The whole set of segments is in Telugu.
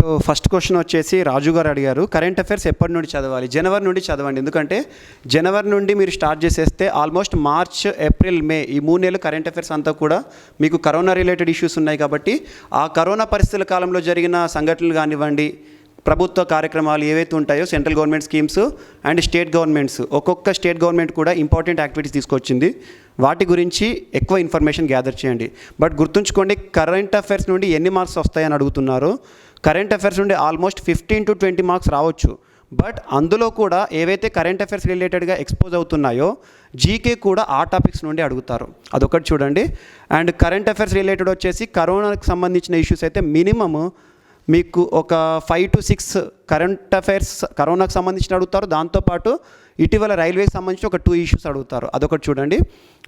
సో ఫస్ట్ క్వశ్చన్ వచ్చేసి రాజు గారు అడిగారు, కరెంట్ అఫైర్స్ ఎప్పటి నుండి చదవాలి? జనవరి నుండి చదవండి. ఎందుకంటే జనవరి నుండి మీరు స్టార్ట్ చేసేస్తే ఆల్మోస్ట్ మార్చ్, ఏప్రిల్, మే ఈ 3 నెలలు కరెంట్ అఫైర్స్ అంతా కూడా మీకు కరోనా రిలేటెడ్ ఇష్యూస్ ఉన్నాయి కాబట్టి ఆ కరోనా పరిస్థితుల కాలంలో జరిగిన సంఘటనలు కానివ్వండి, ప్రభుత్వ కార్యక్రమాలు ఏవైతే ఉంటాయో central government schemes and state governments, ఒక్కొక్క స్టేట్ గవర్నమెంట్ కూడా ఇంపార్టెంట్ యాక్టివిటీస్ తీసుకొచ్చింది. వాటి గురించి ఎక్కువ ఇన్ఫర్మేషన్ గ్యాదర్ చేయండి. బట్ గుర్తుంచుకోండి, కరెంట్ అఫైర్స్ నుండి ఎన్ని మార్క్స్ వస్తాయని అడుగుతున్నారు. కరెంట్ అఫైర్స్ నుండి ఆల్మోస్ట్ 15 to 20 మార్క్స్ రావచ్చు. బట్ అందులో కూడా ఏవైతే కరెంట్ అఫైర్స్ రిలేటెడ్గా ఎక్స్పోజ్ అవుతున్నాయో జీకే కూడా ఆ టాపిక్స్ నుండి అడుగుతారు. అదొకటి చూడండి. అండ్ కరెంట్ అఫైర్స్ రిలేటెడ్ వచ్చేసి కరోనాకి సంబంధించిన ఇష్యూస్ అయితే మినిమమ్ మీకు ఒక 5 to 6 కరెంట్ అఫైర్స్ కరోనాకు సంబంధించిన అడుగుతారు. దాంతోపాటు ఇటీవల రైల్వేకి సంబంధించి ఒక 2 ఇష్యూస్ అడుగుతారు. అదొకటి చూడండి.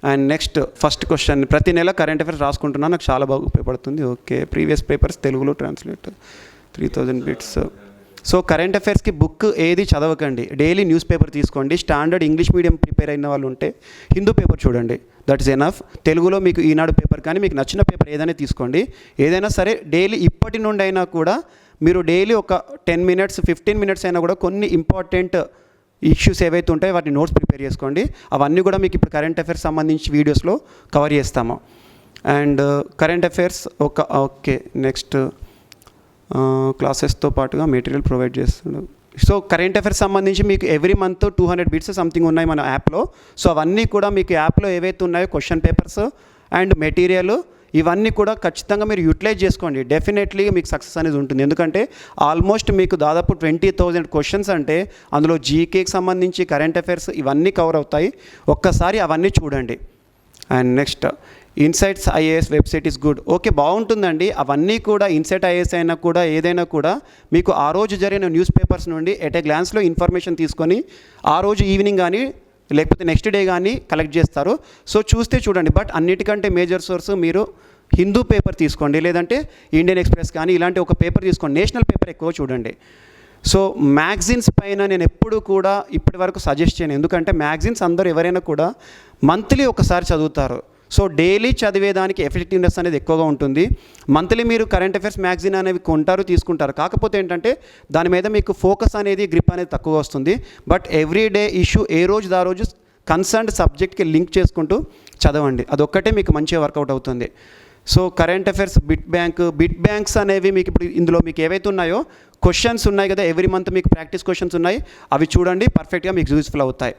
అండ్ నెక్స్ట్ ఫస్ట్ క్వశ్చన్, ప్రతి నెల కరెంట్ అఫైర్స్ రాసుకుంటున్నాను, నాకు చాలా బాగా ఉపయోగపడుతుంది. ఓకే, ప్రీవియస్ పేపర్స్ తెలుగులో ట్రాన్స్లేట్ 3000 బిట్స్. సో కరెంట్ అఫైర్స్కి బుక్ ఏది చదవకండి, డైలీ న్యూస్ పేపర్ తీసుకోండి. స్టాండర్డ్ ఇంగ్లీష్ మీడియం ప్రిపేర్ అయిన వాళ్ళు ఉంటే హిందూ పేపర్ చూడండి, దట్ ఈస్ ఎనఫ్. తెలుగులో మీకు ఈనాడు పేపర్ కానీ మీకు నచ్చిన పేపర్ ఏదైనా తీసుకోండి. ఏదైనా సరే డైలీ ఇప్పటి నుండి అయినా కూడా మీరు డైలీ ఒక 10 minutes 15 minutes అయినా కూడా కొన్ని ఇంపార్టెంట్ ఇష్యూస్ ఏవైతే ఉంటాయో వాటిని నోట్స్ ప్రిపేర్ చేసుకోండి. అవన్నీ కూడా మీకు ఇప్పుడు కరెంట్ అఫైర్స్ సంబంధించి వీడియోస్లో కవర్ చేస్తాము. And current affairs okay next క్లాసెస్తో పాటుగా మెటీరియల్ ప్రొవైడ్ చేస్తున్నాడు. సో కరెంట్ అఫైర్స్ సంబంధించి మీకు ఎవ్రీ మంత్ 200 బిట్స్ సంథింగ్ ఉన్నాయి మన యాప్లో. సో అవన్నీ కూడా మీకు యాప్లో ఏవైతే ఉన్నాయో క్వశ్చన్ పేపర్స్ అండ్ మెటీరియల్ ఇవన్నీ కూడా ఖచ్చితంగా మీరు యూటిలైజ్ చేసుకోండి. డెఫినెట్లీ మీకు సక్సెస్ అనేది ఉంటుంది. ఎందుకంటే ఆల్మోస్ట్ మీకు దాదాపు 20,000 క్వశ్చన్స్ అంటే అందులో జీకేకి సంబంధించి కరెంట్ అఫైర్స్ ఇవన్నీ కవర్ అవుతాయి. ఒక్కసారి అవన్నీ చూడండి. And next insights IAS website is good. Okay, బాగుంటుందండి. అవన్నీ కూడా ఇన్సైట్ ఐఏఎస్ అయినా కూడా ఏదైనా కూడా మీకు ఆ రోజు జరిగిన న్యూస్ పేపర్స్ నుండి ఎట్ ఏ గ్లాన్స్లో ఇన్ఫర్మేషన్ తీసుకొని ఆ రోజు ఈవినింగ్ కానీ లేకపోతే నెక్స్ట్ డే కానీ కలెక్ట్ చేస్తారు. సో చూస్తే చూడండి. బట్ అన్నిటికంటే మేజర్ సోర్స్ మీరు హిందూ పేపర్ తీసుకోండి, లేదంటే ఇండియన్ ఎక్స్ప్రెస్ కానీ ఇలాంటి ఒక పేపర్ తీసుకోండి. నేషనల్ పేపర్ ఎక్కువ చూడండి. సో మ్యాగజైన్స్ పైన నేను ఎప్పుడు కూడా ఇప్పటి వరకు సజెస్ట్ చేయను, ఎందుకంటే మ్యాగజైన్స్ అందరూ ఎవరైనా కూడా మంత్లీ ఒకసారి చదువుతారు. సో డైలీ చదివేదానికి ఎఫెక్టివ్నెస్ అనేది ఎక్కువగా ఉంటుంది. మంత్లీ మీరు కరెంట్ అఫైర్స్ మ్యాగజైన్ అనేవి కొంటారు, తీసుకుంటారు. కాకపోతే ఏంటంటే దాని మీద మీకు ఫోకస్ అనేది, గ్రిప్ అనేది తక్కువగా వస్తుంది. బట్ ఎవ్రీడే ఇష్యూ ఏ రోజు ఆ రోజు కన్సర్న్డ్ సబ్జెక్ట్కి లింక్ చేసుకుంటూ చదవండి. అదొక్కటే మీకు మంచిగా వర్కౌట్ అవుతుంది. So current affairs bit banks అనేవి మీకు ఇప్పుడు ఇందులో మీకు ఏవైతే ఉన్నాయో క్వశ్చన్స్ ఉన్నాయి కదా, ఎవ్రీ మంత్ మీకు ప్రాక్టీస్ క్వశ్చన్స్ ఉన్నాయి, అవి చూడండి. పర్ఫెక్ట్గా మీకు యూస్ఫుల్ అవుతాయి.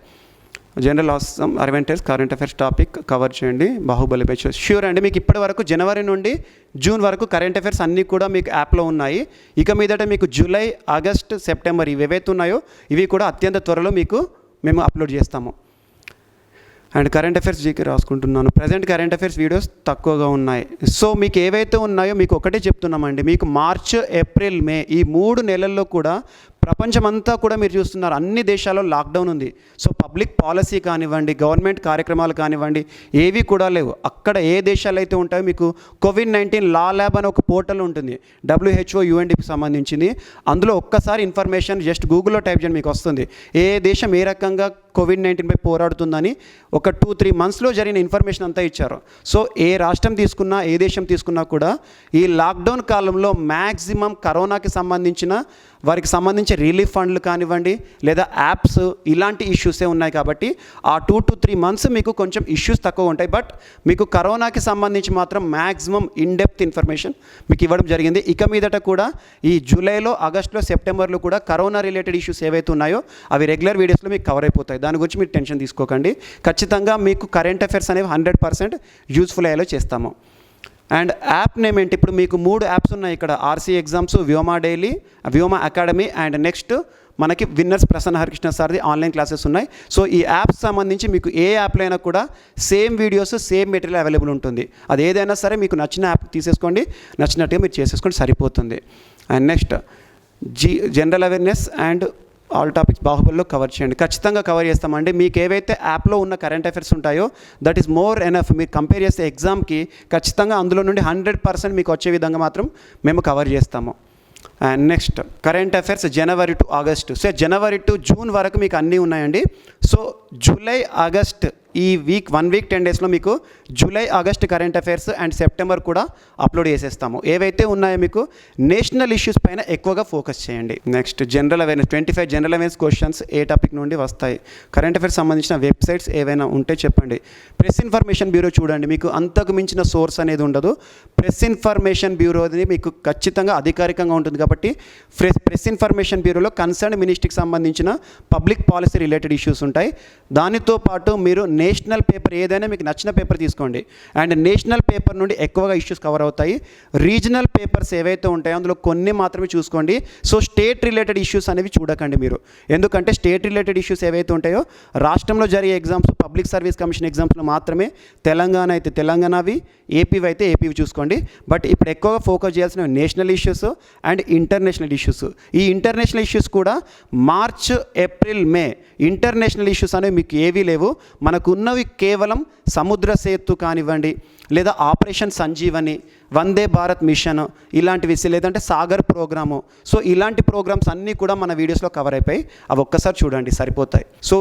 General awesome advantage current affairs topic cover చేయండి. బాహుబలి బ్యాచ్ ష్యూర్ అండి. మీకు ఇప్పటి వరకు జనవరి నుండి జూన్ వరకు కరెంట్ అఫైర్స్ అన్నీ కూడా మీకు యాప్లో ఉన్నాయి. ఇక మీదట మీకు జూలై, ఆగస్ట్, సెప్టెంబర్ ఇవి ఏవైతే ఉన్నాయో ఇవి కూడా అత్యంత త్వరలో మేము అప్లోడ్ చేస్తాము. అండ్ కరెంట్ అఫైర్స్ జీకే రాసుకుంటున్నాను. ప్రజెంట్ కరెంట్ అఫైర్స్ వీడియోస్ తక్కువగా ఉన్నాయి. సో మీకు ఏవైతే ఉన్నాయో మీకు ఒకటే చెప్తున్నామండి, మీకు మార్చ్, ఏప్రిల్, మే ఈ 3 నెలల్లో కూడా ప్రపంచమంతా కూడా మీరు చూస్తున్నారు అన్ని దేశాల్లో లాక్డౌన్ ఉంది. సో పబ్లిక్ పాలసీ కానివ్వండి, గవర్నమెంట్ కార్యక్రమాలు కానివ్వండి ఏవి కూడా లేవు. అక్కడ ఏ దేశాలు అయితే ఉంటాయో మీకు COVID-19 లా ల్యాబ్ అనే ఒక పోర్టల్ ఉంటుంది, WHO UNDP సంబంధించింది. అందులో ఒక్కసారి ఇన్ఫర్మేషన్ జస్ట్ గూగుల్లో టైప్ చేయండి, మీకు వస్తుంది ఏ దేశం ఏ రకంగా COVID-19 పై పోరాడుతుందని. ఒక 2-3 monthsలో జరిగిన ఇన్ఫర్మేషన్ అంతా ఇచ్చారు. సో ఏ రాష్ట్రం తీసుకున్నా, ఏ దేశం తీసుకున్నా కూడా ఈ లాక్డౌన్ కాలంలో మ్యాక్సిమం కరోనాకి సంబంధించిన వారికి సంబంధించి రిలీఫ్ ఫండ్లు కానివ్వండి లేదా యాప్స్ ఇలాంటి ఇష్యూసే ఉన్నాయి. కాబట్టి ఆ 2 to 3 months మీకు కొంచెం ఇష్యూస్ తక్కువ ఉంటాయి. బట్ మీకు కరోనాకి సంబంధించి మాత్రం మ్యాక్సిమం ఇన్డెప్త్ ఇన్ఫర్మేషన్ మీకు ఇవ్వడం జరిగింది. ఇక మీదట కూడా ఈ జూలైలో, ఆగస్టులో, సెప్టెంబర్లో కూడా కరోనా రిలేటెడ్ ఇష్యూస్ ఏవైతే ఉన్నాయో అవి రెగ్యులర్ వీడియోస్లో మీకు కవర్ అయిపోతాయి. దాని గురించి మీరు టెన్షన్ తీసుకోకండి. ఖచ్చితంగా మీకు కరెంట్ అఫైర్స్ అనేవి 100% యూజ్ఫుల్ అయ్యేలా చేస్తాము. అండ్ యాప్ నేమ్ ఏంటి? ఇప్పుడు మీకు 3 యాప్స్ ఉన్నాయి ఇక్కడ, RC exams, Vyoma daily, Vyoma academy and next మనకి విన్నర్స్ ప్రసన్న హరికృష్ణ సార్ది ఆన్లైన్ క్లాసెస్ ఉన్నాయి. సో ఈ యాప్స్ సంబంధించి మీకు ఏ యాప్లో అయినా కూడా same videos, same material available ఉంటుంది. అది ఏదైనా సరే మీకు నచ్చిన యాప్ తీసేసుకోండి, నచ్చినట్టుగా మీరు చేసేసుకోండి, సరిపోతుంది. And next general awareness and all topics బాహుబలిలో కవర్ చేయండి. ఖచ్చితంగా కవర్ చేస్తామండి. మీకు ఏవైతే యాప్లో ఉన్న కరెంట్ అఫైర్స్ ఉంటాయో దట్ ఈస్ మోర్ ఎనఫ్. మీరు కంపేర్ చేస్తే ఎగ్జామ్కి ఖచ్చితంగా అందులో నుండి 100% మీకు వచ్చే విధంగా మాత్రం మేము కవర్ చేస్తాము. And next current affairs January to August. So January to June వరకు మీకు అన్నీ ఉన్నాయండి. సో జూలై ఆగస్ట్ ఈ వీక్ 1 వీక్ 10 డేస్లో మీకు July August current affairs and September కూడా అప్లోడ్ చేసేస్తాము. ఏవైతే ఉన్నాయో మీకు నేషనల్ ఇష్యూస్ పైన ఎక్కువగా ఫోకస్ చేయండి. Next general awareness 25 general awareness questions ఏ టాపిక్ నుండి వస్తాయి, కరెంట్ అఫైర్స్ సంబంధించిన వెబ్సైట్స్ ఏవైనా ఉంటే చెప్పండి. ప్రెస్ ఇన్ఫర్మేషన్ బ్యూరో చూడండి, మీకు అంతకు మించిన సోర్స్ అనేది ఉండదు. ప్రెస్ ఇన్ఫర్మేషన్ బ్యూరోది మీకు ఖచ్చితంగా అధికారికంగా ఉంటుంది కాబట్టి ప్రెస్ ఇన్ఫర్మేషన్ బ్యూరోలో కన్సర్న్ మినిస్ట్రీకి సంబంధించిన పబ్లిక్ పాలసీ రిలేటెడ్ ఇష్యూస్ ఉంటాయి. దానితో పాటు మీరు నేషనల్ పేపర్ ఏదైనా మీకు నచ్చిన పేపర్ తీసుకోండి, అండ్ నేషనల్ పేపర్ నుండి ఎక్కువగా ఇష్యూస్ కవర్ అవుతాయి. రీజనల్ పేపర్స్ ఏవైతే ఉంటాయో అందులో కొన్ని మాత్రమే చూసుకోండి. సో స్టేట్ రిలేటెడ్ ఇష్యూస్ అనేవి చూడకండి మీరు, ఎందుకంటే స్టేట్ రిలేటెడ్ ఇష్యూస్ ఏవైతే ఉంటాయో రాష్ట్రంలో జరిగే ఎగ్జామ్స్ పబ్లిక్ సర్వీస్ కమిషన్ ఎగ్జామ్స్లో మాత్రమే తెలంగాణ అయితే తెలంగాణవి, ఏపీవి అయితే ఏపీవి చూసుకోండి. బట్ ఇప్పుడు ఎక్కువగా ఫోకస్ చేయాల్సిన national issues and international issues. ఈ ఇంటర్నేషనల్ ఇష్యూస్ కూడా మార్చ్, ఏప్రిల్, మే ఇంటర్నేషనల్ ఇష్యూస్ అనేవి మీకు ఏవీ లేవు. మనకు ఉన్నవి కేవలం సముద్ర సేతు కానివ్వండి, లేదా ఆపరేషన్ సంజీవని, వందే భారత్ మిషన్ ఇలాంటివి, లేదంటే సాగర్ ప్రోగ్రాము. సో ఇలాంటి ప్రోగ్రామ్స్ అన్నీ కూడా మన వీడియోస్లో కవర్ అయిపోయి అవి ఒక్కసారి చూడండి సరిపోతాయి. సో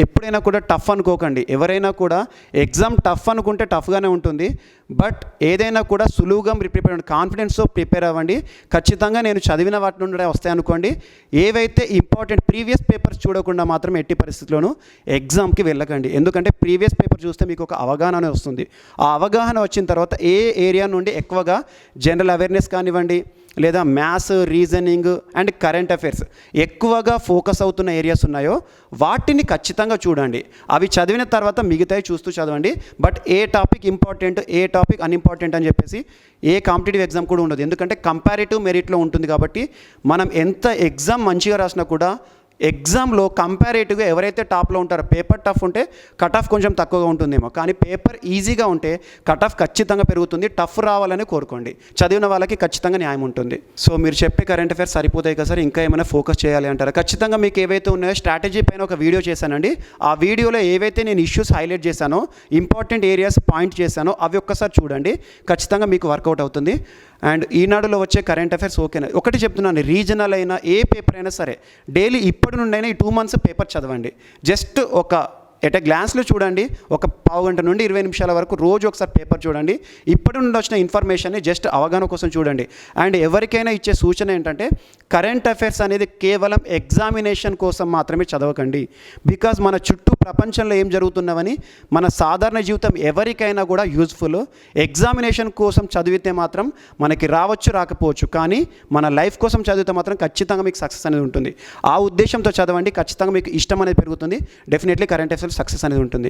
ఎప్పుడైనా కూడా టఫ్ అనుకోకండి. ఎవరైనా కూడా ఎగ్జామ్ టఫ్ అనుకుంటే టఫ్గానే ఉంటుంది, బట్ ఏదైనా కూడా సులువుగా ప్రిపేర్ అవ్వండి, కాన్ఫిడెన్స్తో ప్రిపేర్ అవ్వండి. ఖచ్చితంగా నేను చదివిన వాటి నుండి వస్తాయి అనుకోండి. ఏవైతే ఇంపార్టెంట్ ప్రీవియస్ పేపర్స్ చూడకుండా మాత్రం ఎట్టి పరిస్థితుల్లోనూ ఎగ్జామ్కి వెళ్ళకండి, ఎందుకంటే ప్రీవియస్ పేపర్ చూస్తే మీకు ఒక అవగాహన వస్తుంది. ఆ అవగాహన వచ్చిన తర్వాత ఏ ఏరియా నుండి ఎక్కువగా జనరల్ అవేర్నెస్ కానివ్వండి, లేదా maths, reasoning and current affairs ఎక్కువగా ఫోకస్ అవుతున్న ఏరియాస్ ఉన్నాయో వాటిని ఖచ్చితంగా చూడండి. అవి చదివిన తర్వాత మిగతాయి చూస్తూ చదవండి. But A topic important, A topic unimportant అని చెప్పేసి ఏ కాంపిటేటివ్ ఎగ్జామ్ కూడా ఉండదు, ఎందుకంటే కంపారిటివ్ మెరిట్లో ఉంటుంది. కాబట్టి మనం ఎంత ఎగ్జామ్ మంచిగా రాసినా కూడా ఎగ్జామ్లో కంపారేటివ్గా ఎవరైతే టాప్లో ఉంటారో, పేపర్ టఫ్ ఉంటే కట్ ఆఫ్ కొంచెం తక్కువగా ఉంటుందేమో, కానీ పేపర్ ఈజీగా ఉంటే కట్ ఆఫ్ ఖచ్చితంగా పెరుగుతుంది. టఫ్ రావాలని కోరుకోండి, చదివిన వాళ్ళకి ఖచ్చితంగా న్యాయం ఉంటుంది. సో మీరు చెప్పే కరెంట్ అఫైర్స్ సరిపోతాయి కదా సార్, ఇంకా ఏమైనా ఫోకస్ చేయాలి అంటారా? ఖచ్చితంగా మీకు ఏవైతే ఉన్నాయో స్ట్రాటజీ పైన ఒక వీడియో చేశానండి. ఆ వీడియోలో ఏవైతే నేను ఇష్యూస్ హైలైట్ చేశానో, ఇంపార్టెంట్ ఏరియాస్ పాయింట్ చేశానో అవి ఒక్కసారి చూడండి, ఖచ్చితంగా మీకు వర్కౌట్ అవుతుంది. అండ్ ఈనాడులో వచ్చే కరెంట్ అఫైర్స్ ఓకేనా, ఒకటి చెప్తున్నాను, రీజనల్ అయినా ఏ పేపర్ అయినా సరే డైలీ ఇప్పటి నుండి అయినా ఈ 2 months పేపర్ చదవండి. జస్ట్ ఒక ఎట్ ఎ గ్లాన్స్లో చూడండి, ఒక పావు గంట నుండి 20 నిమిషాల వరకు రోజు ఒకసారి పేపర్ చూడండి. ఇప్పటి నుండి వచ్చిన ఇన్ఫర్మేషన్ని జస్ట్ అవగాహన కోసం చూడండి. అండ్ ఎవరికైనా ఇచ్చే సూచన ఏంటంటే కరెంట్ అఫైర్స్ అనేది కేవలం ఎగ్జామినేషన్ కోసం మాత్రమే చదవకండి. బికాజ్ మన చుట్టూ ప్రపంచంలో ఏం జరుగుతున్నవని మన సాధారణ జీవితం ఎవరికైనా కూడా యూజ్ఫుల్. ఎగ్జామినేషన్ కోసం చదివితే మాత్రం మనకి రావచ్చు రాకపోవచ్చు, కానీ మన లైఫ్ కోసం చదివితే మాత్రం ఖచ్చితంగా మీకు సక్సెస్ అనేది ఉంటుంది. ఆ ఉద్దేశంతో చదవండి, ఖచ్చితంగా మీకు ఇష్టం అనేది పెరుగుతుంది. డెఫినెట్లీ కరెంట్ అఫైర్స్ సక్సెస్ అనేది ఉంటుంది.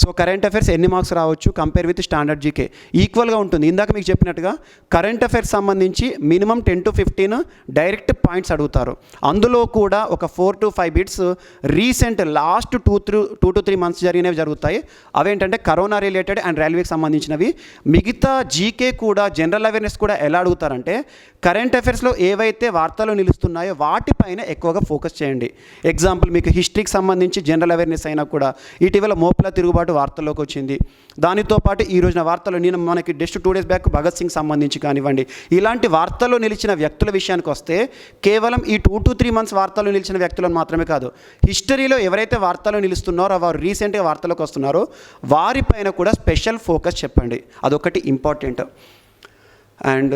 సో కరెంట్ అఫైర్స్ ఎన్ని మార్క్స్ రావచ్చు కంపేర్ విత్ స్టాండర్డ్ జీకే ఈక్వల్గా ఉంటుంది. ఇందాక మీకు చెప్పినట్టుగా కరెంట్ అఫైర్స్ సంబంధించి మినిమం 10 to 15 డైరెక్ట్ పాయింట్స్ అడుగుతారు. అందులో కూడా ఒక 4 to 5 bits recent last 2 to 3 months జరిగినవి జరుగుతాయి. అవేంటంటే కరోనా రిలేటెడ్ అండ్ రైల్వేకి సంబంధించినవి. మిగతా జీకే కూడా, జనరల్ అవేర్నెస్ కూడా ఎలా అడుగుతారంటే కరెంట్ అఫైర్స్లో ఏవైతే వార్తలు నిలుస్తున్నాయో వాటిపైన ఎక్కువగా ఫోకస్ చేయండి. ఎగ్జాంపుల్ మీకు హిస్టరీకి సంబంధించి జనరల్ అవేర్నెస్ అయినా కూడా ఇటీవల మోపుల తిరుగుబాటు వార్తల్లోకి వచ్చింది. దానితో పాటు ఈ రోజున వార్తలు మనకి just 2 days back Bhagat Singh సంబంధించి కానివ్వండి, ఇలాంటి వార్తల్లో నిలిచిన వ్యక్తుల విషయానికి వస్తే కేవలం ఈ 2 to 3 months వార్తల్లో నిలిచిన వ్యక్తులను మాత్రమే కాదు, హిస్టరీలో ఎవరైతే వార్తల్లో నిలుస్తున్నారో, వారు రీసెంట్గా వార్తల్లోకి వస్తున్నారో వారిపైన కూడా స్పెషల్ ఫోకస్ చెప్పండి. అదొకటి ఇంపార్టెంట్. అండ్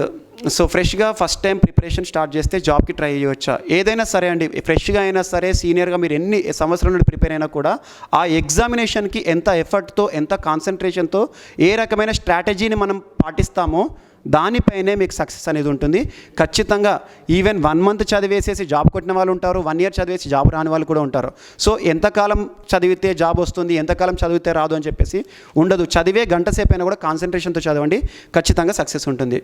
సో ఫ్రెష్గా ఫస్ట్ టైం ప్రిపరేషన్ స్టార్ట్ చేస్తే జాబ్కి ట్రై చేయవచ్చా? ఏదైనా సరే అండి, ఫ్రెష్గా అయినా సరే, సీనియర్గా మీరు ఎన్ని సంవత్సరాల నుండి ప్రిపేర్ అయినా కూడా ఆ ఎగ్జామినేషన్కి ఎంత ఎఫర్ట్తో, ఎంత కాన్సన్ట్రేషన్తో, ఏ రకమైన స్ట్రాటజీని మనం పాటిస్తామో దానిపైనే మీకు సక్సెస్ అనేది ఉంటుంది. ఖచ్చితంగా ఈవెన్ 1 month చదివేసేసి జాబ్ కొట్టిన వాళ్ళు ఉంటారు, 1 year చదివేసి జాబ్ రాని వాళ్ళు కూడా ఉంటారు. సో ఎంతకాలం చదివితే జాబ్ వస్తుంది, ఎంతకాలం చదివితే రాదు అని చెప్పేసి ఉండదు. చదివే గంట సేపు అయినా కూడా కాన్సన్ట్రేషన్తో చదవండి, ఖచ్చితంగా సక్సెస్ ఉంటుంది.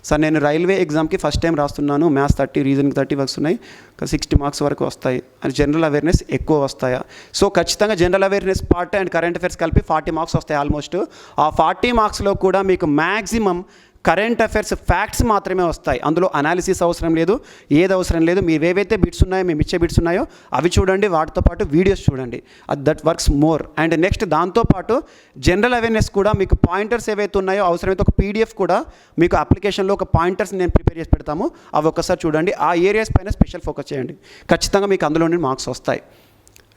సార్ నేను రైల్వే ఎగ్జామ్కి ఫస్ట్ టైం రాస్తున్నాను, మ్యాథ్స్ 30, రీజనింగ్ 30 వస్తున్నాయి, 60 marks వరకు వస్తాయి, అండ్ జనరల్ అవేర్నెస్ ఎక్కువ వస్తాయా? సో ఖచ్చితంగా general awareness part and current affairs కలిపి 40 marks వస్తాయి ఆల్మోస్ట్. ఆ 40 marksలో కూడా మీకు మ్యాక్సిమం కరెంట్ అఫైర్స్ ఫ్యాక్ట్స్ మాత్రమే వస్తాయి. అందులో అనాలిసిస్ అవసరం లేదు, ఏది అవసరం లేదు. మీరు ఏవైతే బిట్స్ ఉన్నాయో, మేము ఇచ్చే బిట్స్ ఉన్నాయో అవి చూడండి, వాటితో పాటు వీడియోస్ చూడండి, that works more. And next దాంతోపాటు జనరల్ అవేర్నెస్ కూడా మీకు పాయింటర్స్ ఏవైతే ఉన్నాయో, అవసరమైతే ఒక PDF కూడా మీకు అప్లికేషన్లో ఒక పాయింటర్స్ నేను ప్రిపేర్ చేసి పెడతాము, అవి ఒక్కసారి చూడండి. ఆ ఏరియాస్ పైన స్పెషల్ ఫోకస్ చేయండి, ఖచ్చితంగా మీకు అందులో నుండి మార్క్స్ వస్తాయి.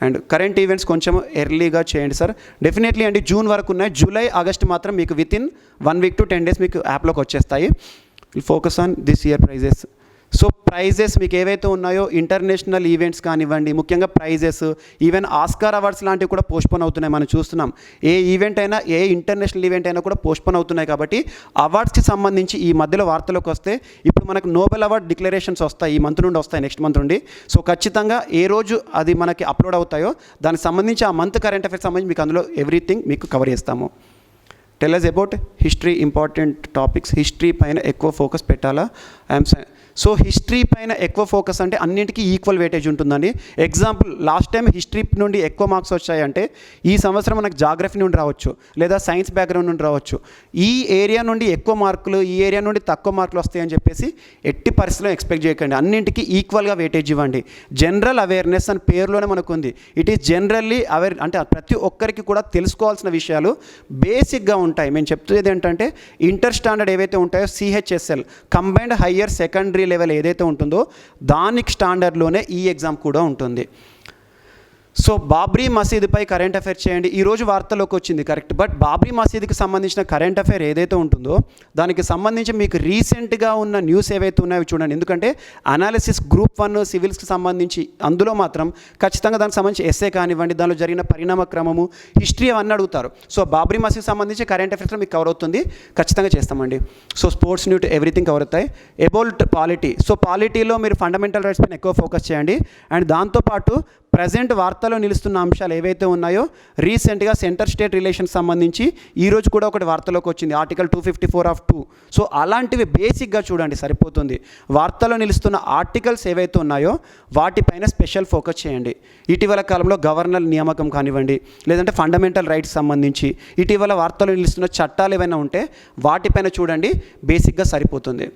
అండ్ కరెంట్ ఈవెంట్స్ కొంచెం ఎర్లీగా చేయండి సార్. డెఫినెట్లీ అండి, జూన్ వరకు ఉన్నాయి. జూలై ఆగస్ట్ మాత్రం మీకు వితిన్ 1 వీక్ to 10 days మీకు యాప్లోకి వచ్చేస్తాయి. Focus on this year prizes. So prizes మీకు ఏవైతే ఉన్నాయో ఇంటర్నేషనల్ ఈవెంట్స్ కానివ్వండి, ముఖ్యంగా ప్రైజెస్, ఈవెన్ ఆస్కార్ అవార్డ్స్ లాంటివి కూడా పోస్ట్పోన్ అవుతున్నాయి. మనం చూస్తున్నాం ఏ ఈవెంట్ అయినా, ఏ ఇంటర్నేషనల్ ఈవెంట్ అయినా కూడా పోస్ట్పోన్ అవుతున్నాయి. కాబట్టి అవార్డ్స్కి సంబంధించి ఈ మధ్యలో వార్తలోకి వస్తే ఇప్పుడు మనకు నోబెల్ అవార్డ్ డిక్లరేషన్స్ వస్తాయి, ఈ మంత్ నుండి వస్తాయి, నెక్స్ట్ మంత్ నుండి. సో ఖచ్చితంగా ఏ రోజు అది మనకి అప్లోడ్ అవుతాయో దానికి సంబంధించి ఆ మంత్ కరెంట్ అఫైర్స్ సంబంధించి మీకు అందులో ఎవ్రీథింగ్ మీకు కవర్ చేస్తాము. Tell us about history, important topics. History పైన ఎక్కువ ఫోకస్ పెట్టాలా? సో హిస్టరీ పైన ఎక్కువ ఫోకస్ అంటే అన్నింటికీ ఈక్వల్ వెయిటేజ్ ఉంటుందండి. ఎగ్జాంపుల్, లాస్ట్ టైం హిస్టరీ నుండి ఎక్కువ మార్క్స్ వచ్చాయంటే ఈ సంవత్సరం మనకు జాగ్రఫీ నుండి రావచ్చు, లేదా సైన్స్ బ్యాక్గ్రౌండ్ నుండి రావచ్చు. ఈ ఏరియా నుండి ఎక్కువ మార్కులు, ఈ ఏరియా నుండి తక్కువ మార్కులు వస్తాయని చెప్పేసి ఎట్టి పరిస్థితిలో ఎక్స్పెక్ట్ చేయకండి. అన్నింటికీ ఈక్వల్గా వెయిటేజ్ ఇవ్వండి. జనరల్ అవేర్నెస్ అని పేరులోనే మనకు ఉంది. ఇట్ ఈస్ జనరల్లీ అవేర్, అంటే ప్రతి ఒక్కరికి కూడా తెలుసుకోవాల్సిన విషయాలు బేసిక్గా ఉంటాయి. మేము చెప్తుంది ఏంటంటే ఇంటర్ స్టాండర్డ్ ఏవైతే ఉంటాయో CHSL, combined higher secondary level ఏదైతే ఉంటుందో దానికి స్టాండర్డ్లోనే ఈ ఎగ్జామ్ కూడా ఉంటుంది. సో బాబ్రీ మసీదుపై కరెంట్ అఫైర్ చేయండి. ఈరోజు వార్తలోకి వచ్చింది కరెక్ట్, బట్ బాబ్రీ మసీదుకి సంబంధించిన కరెంట్ అఫైర్ ఏదైతే ఉంటుందో దానికి సంబంధించి మీకు రీసెంట్గా ఉన్న న్యూస్ ఏవైతే ఉన్నాయో చూడండి. ఎందుకంటే అనాలిసిస్ గ్రూప్ 1 సివిల్స్కి సంబంధించి అందులో మాత్రం ఖచ్చితంగా దానికి సంబంధించి ఎస్ఏ కానివ్వండి, దానిలో జరిగిన పరిణామ క్రమము, హిస్టరీ అవన్నీ అడుగుతారు. సో బాబ్రీ మసీద్ సంబంధించి కరెంట్ అఫైర్స్లో మీకు కవర్ అవుతుంది, ఖచ్చితంగా చేస్తామండి. సో స్పోర్ట్స్ న్యూట్ ఎవ్రీథింగ్ కవర్ అవుతాయి. అబౌట్ పాలిటీ, సో పాలిటీలో మీరు ఫండమెంటల్ రైట్స్ పైన ఎక్కువ ఫోకస్ చేయండి. అండ్ దాంతోపాటు ప్రజెంట్ వార్తలో నిలుస్తున్న అంశాలు ఏవైతే ఉన్నాయో రీసెంట్గా సెంటర్ స్టేట్ రిలేషన్స్ సంబంధించి ఈరోజు కూడా ఒకటి వార్తలోకి వచ్చింది, ఆర్టికల్ 254(2). సో అలాంటివి బేసిక్గా చూడండి, సరిపోతుంది. వార్తలో నిలుస్తున్న ఆర్టికల్స్ ఏవైతే ఉన్నాయో వాటిపైన స్పెషల్ ఫోకస్ చేయండి. ఇటీవల కాలంలో గవర్నర్ నియామకం కానివ్వండి, లేదంటే ఫండమెంటల్ రైట్స్ సంబంధించి ఇటీవల వార్తలో నిలుస్తున్న చట్టాలు ఏవైనా ఉంటే వాటిపైన చూడండి, బేసిక్గా సరిపోతుంది.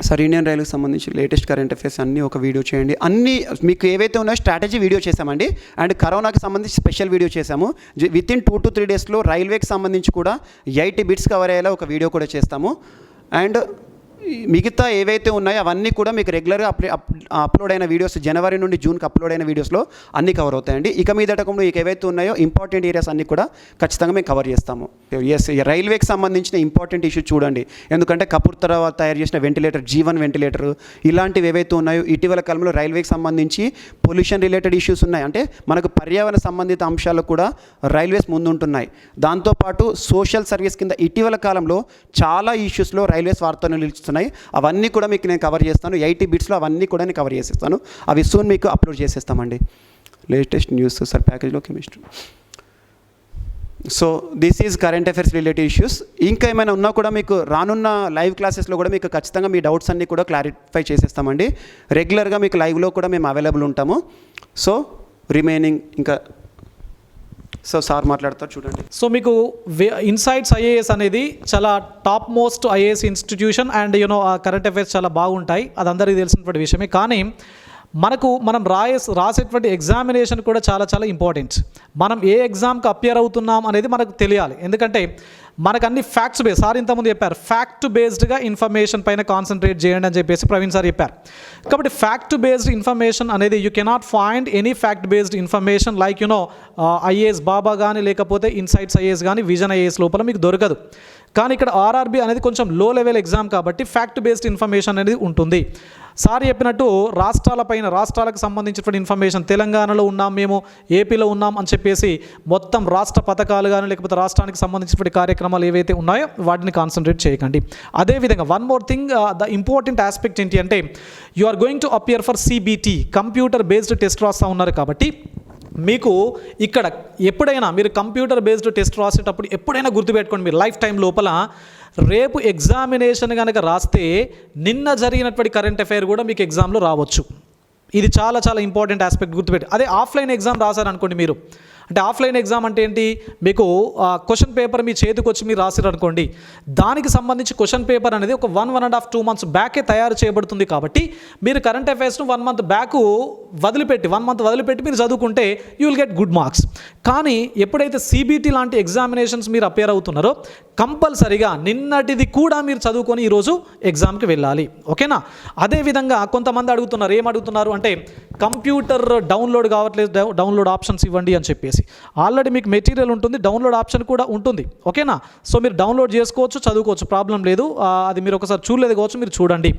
సార్ ఇండియన్ రైల్వేకి సంబంధించి లేటెస్ట్ కరెంట్ అఫైర్స్ అన్నీ ఒక వీడియో చేయండి. అన్నీ మీకు ఏవైతే ఉన్నాయో స్ట్రాటజీ వీడియో చేసామండి. అండ్ కరోనాకి సంబంధించి స్పెషల్ వీడియో చేసాము. వితిన్ 2 to 3 daysలో రైల్వేకి సంబంధించి కూడా 80 bits కవర్ అయ్యేలా ఒక వీడియో కూడా చేస్తాము. అండ్ మిగతా ఏవైతే ఉన్నాయో అవన్నీ కూడా మీకు రెగ్యులర్గా అప్లోడ్ అయిన వీడియోస్, జనవరి నుండి జూన్కి అప్లోడ్ అయిన వీడియోస్లో అన్నీ కవర్ అవుతాయండి. ఇక మీదట మీకు ఏవైతే ఉన్నాయో ఇంపార్టెంట్ ఏరియాస్ అన్నీ కూడా ఖచ్చితంగా మేము కవర్ చేస్తాము. ఎస్, రైల్వేకి సంబంధించిన ఇంపార్టెంట్ ఇష్యూ చూడండి. ఎందుకంటే కపూర్ తర్వాత తయారు చేసిన వెంటిలేటర్, G1 వెంటిలేటర్, ఇలాంటివి ఏవైతే ఉన్నాయో ఇటీవల కాలంలో రైల్వేకి సంబంధించి పొల్యూషన్ రిలేటెడ్ ఇష్యూస్ ఉన్నాయి. అంటే మనకు పర్యావరణ సంబంధిత అంశాలు కూడా రైల్వేస్ ముందుంటున్నాయి. దాంతోపాటు సోషల్ సర్వీస్ కింద ఇటీవల కాలంలో చాలా ఇష్యూస్లో రైల్వేస్ వార్తలు నిలుస్తున్నాయి. అవన్నీ కూడా మీకు నేను కవర్ చేస్తాను. 80 bitsలో అవన్నీ కూడా నేను కవర్ చేసేస్తాను. అవి సూన్ మీకు అప్లోడ్ చేసేస్తామండి. లేటెస్ట్ న్యూస్ సార్ ప్యాకేజ్లో chemistry. So this is current affairs related issues. ఇంకా ఏమైనా ఉన్నా కూడా మీకు రానున్న లైవ్ క్లాసెస్లో కూడా మీకు ఖచ్చితంగా మీ డౌట్స్ అన్నీ కూడా క్లారిఫై చేసేస్తామండి. రెగ్యులర్గా మీకు లైవ్లో కూడా మేము అవైలబుల్ ఉంటాము. సో రిమైనింగ్ ఇంకా సో సార్ మాట్లాడతారు చూడండి. సో మీకు ఇన్సైట్స్ ఐఏఎస్ అనేది చాలా top most IAS institution. And ఆ కరెంట్ అఫైర్స్ చాలా బాగుంటాయి, అది అందరికీ తెలిసినటువంటి విషయమే. కానీ మనం రాసేటువంటి ఎగ్జామినేషన్ కూడా చాలా చాలా ఇంపార్టెంట్. మనం ఏ ఎగ్జామ్కి అపియర్ అవుతున్నాం అనేది మనకు తెలియాలి. ఎందుకంటే మనకు అన్ని ఫ్యాక్ట్స్ బేస్డ్, సార్ ఇంతకుముందు చెప్పారు, ఫ్యాక్ట్ బేస్డ్గా ఇన్ఫర్మేషన్ పైన కాన్సన్ట్రేట్ చేయండి అని చెప్పేసి ప్రవీణ్ సార్ చెప్పారు. కాబట్టి ఫ్యాక్ట్ బేస్డ్ ఇన్ఫర్మేషన్ అనేది you cannot find any fact based information like IAS Baba కానీ, లేకపోతే ఇన్సైట్స్ ఐఏఎస్ కానీ, విజన్ ఐఏఎస్ లోపల మీకు దొరకదు. కానీ ఇక్కడ ఆర్ఆర్బీ అనేది కొంచెం లో లెవెల్ ఎగ్జామ్ కాబట్టి ఫ్యాక్ట్ బేస్డ్ ఇన్ఫర్మేషన్ అనేది ఉంటుంది. సార్ చెప్పినట్టు రాష్ట్రాలకు సంబంధించినటువంటి ఇన్ఫర్మేషన్, తెలంగాణలో ఉన్నాం మేము, ఏపీలో ఉన్నాం అని చెప్పేసి మొత్తం రాష్ట్ర పథకాలు కానీ, లేకపోతే రాష్ట్రానికి సంబంధించినటువంటి కార్యక్రమాలు ఏవైతే ఉన్నాయో వాటిని కాన్సన్ట్రేట్ చేయకండి. అదేవిధంగా one more thing, the important aspect ఏంటి అంటే you are going to appear for CBT, computer based test రాస్తూ ఉన్నారు. కాబట్టి మీకు ఇక్కడ ఎప్పుడైనా మీరు కంప్యూటర్ బేస్డ్ టెస్ట్ రాసేటప్పుడు ఎప్పుడైనా గుర్తుపెట్టుకోండి, మీరు లైఫ్ టైం లోపల రేపు ఎగ్జామినేషన్ కనుక రాస్తే నిన్న జరిగినటువంటి కరెంట్ అఫైర్ కూడా మీకు ఎగ్జామ్లో రావచ్చు. ఇది చాలా చాలా ఇంపార్టెంట్ ఆస్పెక్ట్ గుర్తుపెట్టి. అదే ఆఫ్లైన్ ఎగ్జామ్ రాశారనుకోండి మీరు, అంటే ఆఫ్లైన్ ఎగ్జామ్ అంటే ఏంటి, మీకు క్వశ్చన్ పేపర్ మీ చేతికి వచ్చి మీరు రాసిరు అనుకోండి, దానికి సంబంధించి క్వశ్చన్ పేపర్ అనేది ఒక 1.5-2 months బ్యాకే తయారు చేయబడుతుంది. కాబట్టి మీరు కరెంట్ అఫైర్స్ను 1 month బ్యాక్ వదిలిపెట్టి 1 month వదిలిపెట్టి మీరు చదువుకుంటే you will get good marks. కానీ ఎప్పుడైతే సిబిటి లాంటి ఎగ్జామినేషన్స్ మీరు అపేర్ అవుతున్నారో కంపల్సరీగా నిన్నటిది కూడా మీరు చదువుకొని ఈరోజు ఎగ్జామ్కి వెళ్ళాలి. ఓకేనా? అదేవిధంగా కొంతమంది అడుగుతున్నారు, ఏం అడుగుతున్నారు అంటే కంప్యూటర్ డౌన్లోడ్ కావట్లేదు, డౌన్లోడ్ ఆప్షన్స్ ఇవ్వండి అని చెప్పేసి. ఆల్రెడీ మీకు మెటీరియల్ ఉంటుంది, డౌన్లోడ్ ఆప్షన్ కూడా ఉంటుంది. ఓకేనా? సో మీరు డౌన్లోడ్ చేసుకోవచ్చు, చదువుకోవచ్చు, ప్రాబ్లం లేదు. అది మీరు ఒకసారి చూడలేదు కావచ్చు, మీరు చూడండి.